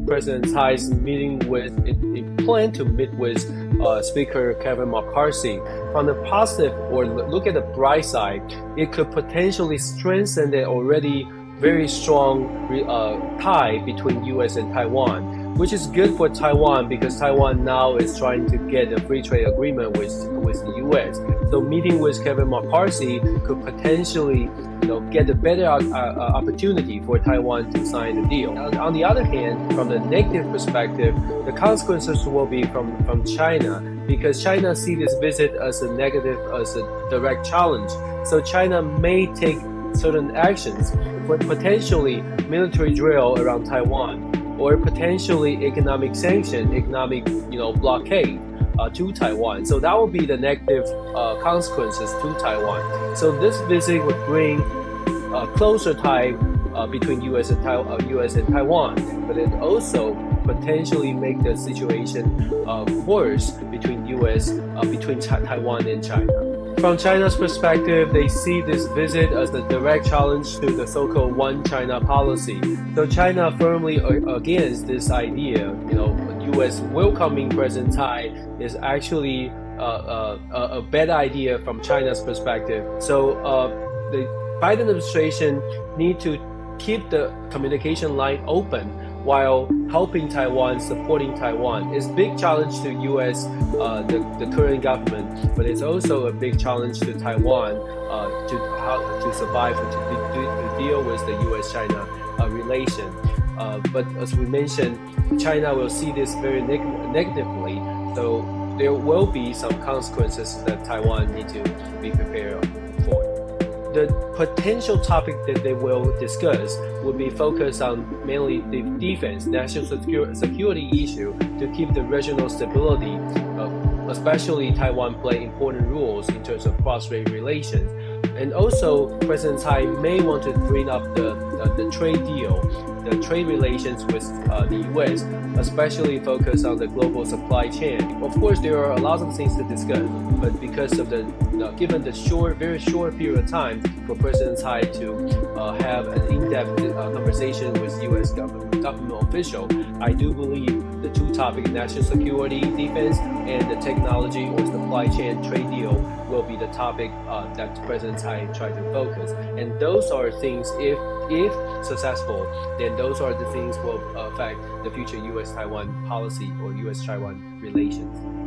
President Tsai's meeting with, it planned to meet with Speaker Kevin McCarthy. From the positive, or look at the bright side, it could potentially strengthen the already very strong tie between U.S. and Taiwan, which is good for Taiwan because Taiwan now is trying to get a free trade agreement with the U.S. So meeting with Kevin McCarthy could potentially, get a better opportunity for Taiwan to sign the deal. On the other hand, from the negative perspective, the consequences will be from China, because China sees this visit as a negative, as a direct challenge. So China may take certain actions, but potentially military drill around Taiwan, or potentially economic sanction, economic blockade to Taiwan. So that will be the negative consequences to Taiwan. So this visit would bring a closer tie between U.S. and Taiwan, but it also potentially make the situation worse between Taiwan and China. From China's perspective, they see this visit as a direct challenge to the so-called One China policy. So China firmly against this idea. U.S. welcoming President Tsai is actually a bad idea from China's perspective. So the Biden administration need to keep the communication line open while helping Taiwan, supporting Taiwan. It's a big challenge to U.S., the current government, but it's also a big challenge to Taiwan to survive, to deal with the U.S.-China relation. But as we mentioned, China will see this very negatively, so there will be some consequences that Taiwan need to be prepared for. The potential topic that they will discuss will be focused on mainly the defense, national security issue to keep the regional stability, especially Taiwan play important roles in terms of cross-strait relations. And also, President Tsai may want to bring up the trade deal, the trade relations with the U.S., especially focus on the global supply chain. Of course, there are a lot of things to discuss, but because of the given the very short period of time for President Tsai to have an in-depth conversation with U.S. government official, I do believe the two topics, national security, defense, and the technology or supply chain trade deal will be the topic that President Tsai tried to focus. And those are things, if successful, then those are the things will affect the future U.S.-Taiwan policy or U.S.-Taiwan relations.